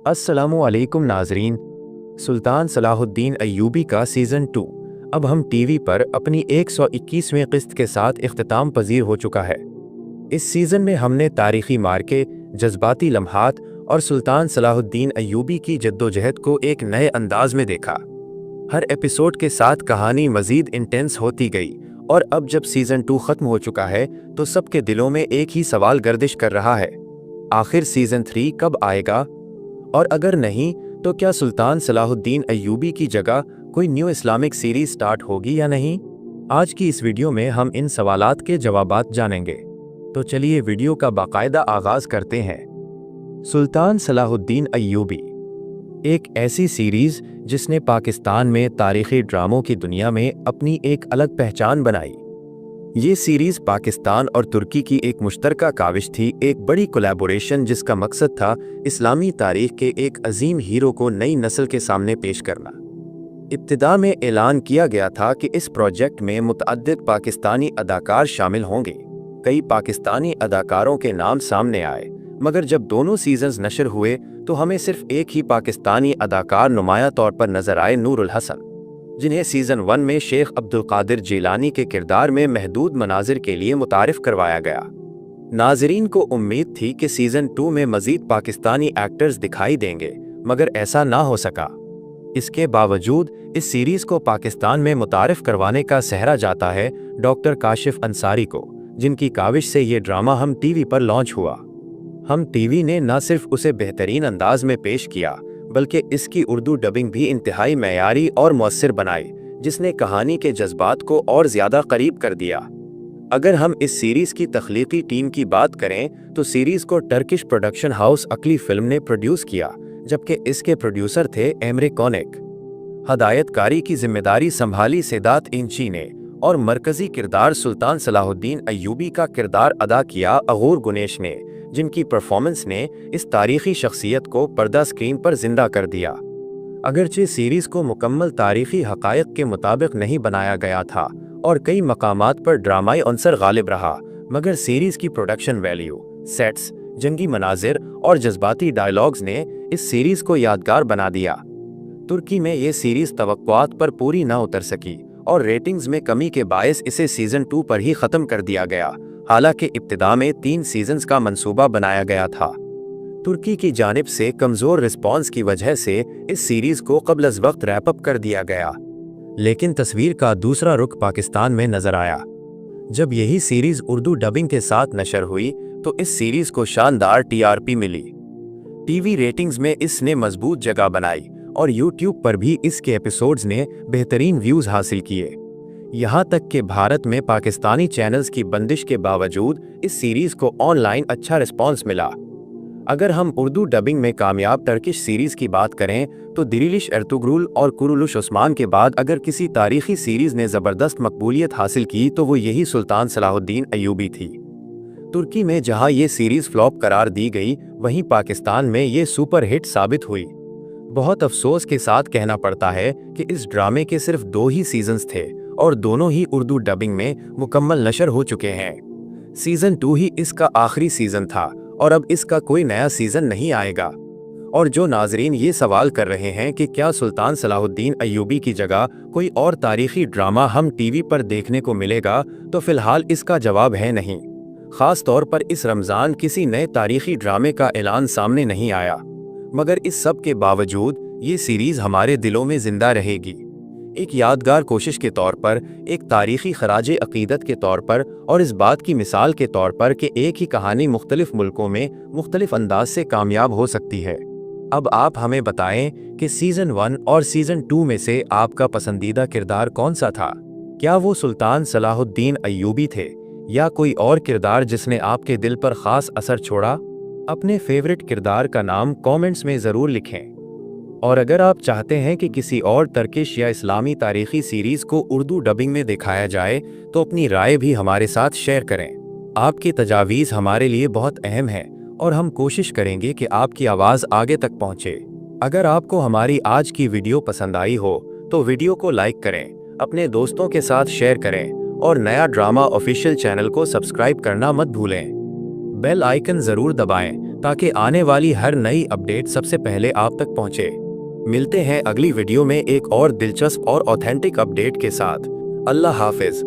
अस्सलामु अलैकुम नाजरीन। सुल्तान सलाहुद्दीन अय्यूबी का सीज़न 2 अब हम टीवी पर अपनी 121वें किस्त के साथ इख्तिताम पजीर हो चुका है। इस सीज़न में हमने तारीख़ी मार्के, जज्बाती लम्हात और सुल्तान सलाहुद्दीन अय्यूबी की जद्दोजहद को एक नए अंदाज में देखा। हर एपिसोड के साथ कहानी मज़ीद इंटेंस होती गई और अब जब सीज़न 2 ख़त्म हो चुका है तो सबके दिलों में एक ही सवाल गर्दिश कर रहा है, आखिर सीज़न 3 कब आएगा? और अगर नहीं तो क्या सुल्तान सलाहुद्दीन अय्यूबी की जगह कोई न्यू इस्लामिक सीरीज स्टार्ट होगी या नहीं? आज की इस वीडियो में हम इन सवालात के जवाबात जानेंगे। तो चलिए वीडियो का बाकायदा आगाज़ करते हैं। सुल्तान सलाहुद्दीन अय्यूबी एक ऐसी सीरीज़ जिसने पाकिस्तान में तारीख़ी ड्रामों की दुनिया में अपनी एक अलग पहचान बनाई। ये सीरीज़ पाकिस्तान और तुर्की की एक मुश्तरका काविश थी, एक बड़ी कोलैबोरेशन जिसका मकसद था इस्लामी तारीख़ के एक अजीम हीरो को नई नस्ल के सामने पेश करना। इब्तिदा में ऐलान किया गया था कि इस प्रोजेक्ट में मुतअद्दिद पाकिस्तानी अदाकार शामिल होंगे। कई पाकिस्तानी अदाकारों के नाम सामने आए, मगर जब दोनों सीजन्स नशर हुए तो हमें सिर्फ एक ही पाकिस्तानी अदाकार नुमाया तौर पर नजर आए, नूरुल हसन, जिन्हें सीज़न 1 में शेख अब्दुल कादिर जीलानी के किरदार में महदूद मनाजिर के लिए मुतारिफ करवाया गया। नाजरीन को उम्मीद थी कि सीज़न 2 में मज़ीद पाकिस्तानी एक्टर्स दिखाई देंगे, मगर ऐसा ना हो सका। इसके बावजूद इस सीरीज़ को पाकिस्तान में मुतारिफ करवाने का सहरा जाता है डॉक्टर काशिफ अंसारी को, जिनकी काविश से ये ड्रामा हम टीवी पर लॉन्च हुआ। हम टीवी ने न सिर्फ उसे बेहतरीन अंदाज में पेश किया बल्कि इसकी उर्दू डबिंग भी इंतहाई मयारी और मौसर बनाई, जिसने कहानी के जज्बात को और ज़्यादा करीब कर दिया। अगर हम इस सीरीज़ की तख्लीकी टीम की बात करें तो सीरीज़ को टर्किश प्रोडक्शन हाउस अकली फिल्म ने प्रोड्यूस किया, जबकि इसके प्रोड्यूसर थे एमरे कोनिक। हदायतकारी की जिम्मेदारी संभाली सेदात इंची ने और मरकज़ी किरदार सुल्तान सलाहुद्दीन अय्यूबी का किरदार अदा किया अगूर गुनेश ने, जिनकी परफॉर्मेंस ने इस तारीख़ी शख्सियत को पर्दा स्क्रीन पर जिंदा कर दिया। अगरचे सीरीज़ को मुकम्मल तारीख़ी हक़ाइक़ के मुताबिक नहीं बनाया गया था और कई मकामात पर ड्रामाई अंसर गालिब रहा, मगर सीरीज़ की प्रोडक्शन वैल्यू, सेट्स, जंगी मनाजिर और जज्बाती डायलॉग्स ने इस सीरीज़ को यादगार बना दिया। तुर्की में ये सीरीज़ तवक्कुआत पर पूरी न उतर सकी और रेटिंग्स में कमी के बायस इसे सीज़न 2 पर ही ख़त्म कर दिया गया, हालांकि इब्तिदा में 3 सीजन्स का मंसूबा बनाया गया था। तुर्की की जानिब से कमज़ोर रिस्पॉन्स की वजह से इस सीरीज़ को क़ब्ल अज़ वक्त रैप अप कर दिया गया, लेकिन तस्वीर का दूसरा रुख पाकिस्तान में नज़र आया। जब यही सीरीज़ उर्दू डबिंग के साथ नशर हुई तो इस सीरीज़ को शानदार TRP मिली। टीवी रेटिंग्स में इसने मजबूत जगह बनाई और यूट्यूब पर भी इसके एपिसोड्स ने बेहतरीन व्यूज़ हासिल किए। यहाँ तक कि भारत में पाकिस्तानी चैनल्स की बंदिश के बावजूद इस सीरीज़ को ऑनलाइन अच्छा रिस्पॉन्स मिला। अगर हम उर्दू डबिंग में कामयाब टर्किश सीरीज़ की बात करें तो दिरिलिश एर्तुगरुल और कुरुलुश उस्मान के बाद अगर किसी तारीख़ी सीरीज़ ने ज़बरदस्त मकबूलियत हासिल की तो वो यही सुल्तान सलाहुद्दीन अय्यूबी थी। तुर्की में जहाँ ये सीरीज़ फ्लॉप करार दी गई, वहीं पाकिस्तान में ये सुपर हिट साबित हुई। बहुत अफसोस के साथ कहना पड़ता है कि इस ड्रामे के सिर्फ 2 ही सीजन्स थे और दोनों ही उर्दू डबिंग में मुकम्मल नशर हो चुके हैं। सीज़न 2 ही इसका आखिरी सीज़न था और अब इसका कोई नया सीज़न नहीं आएगा। और जो नाजरीन ये सवाल कर रहे हैं कि क्या सुल्तान सलाहुद्दीन अय्यूबी की जगह कोई और तारीख़ी ड्रामा हम टीवी पर देखने को मिलेगा, तो फ़िलहाल इसका जवाब है नहीं। ख़ास तौर पर इस रमज़ान किसी नए तारीख़ी ड्रामे का ऐलान सामने नहीं आया, मगर इस सब के बावजूद ये सीरीज़ हमारे दिलों में ज़िंदा रहेगी, एक यादगार कोशिश के तौर पर, एक तारीख़ी खराजे अक़ीदत के तौर पर और इस बात की मिसाल के तौर पर कि एक ही कहानी मुख्तलिफ मुल्कों में मुख्तलिफ अंदाज से कामयाब हो सकती है। अब आप हमें बताएं कि सीज़न 1 और सीज़न 2 में से आपका पसंदीदा किरदार कौन सा था? क्या वो सुल्तान सलाहुद्दीन अय्यूबी थे या कोई और किरदार जिसने आपके दिल पर ख़ास असर छोड़ा? अपने फेवरेट किरदार का नाम कमेंट्स में ज़रूर लिखें। और अगर आप चाहते हैं कि किसी और टर्किश या इस्लामी तारीख़ी सीरीज़ को उर्दू डबिंग में दिखाया जाए तो अपनी राय भी हमारे साथ शेयर करें। आपकी तजावीज़ हमारे लिए बहुत अहम है और हम कोशिश करेंगे कि आपकी आवाज़ आगे तक पहुँचे। अगर आपको हमारी आज की वीडियो पसंद आई हो तो वीडियो को लाइक करें, अपने दोस्तों के साथ शेयर करें और नया ड्रामा ऑफिशियल चैनल को सब्सक्राइब करना मत भूलें। बेल आइकन ज़रूर दबाएं ताकि आने वाली हर नई अपडेट सबसे पहले आप तक पहुंचे। मिलते हैं अगली वीडियो में एक और दिलचस्प और ऑथेंटिक अपडेट के साथ। अल्लाह हाफिज।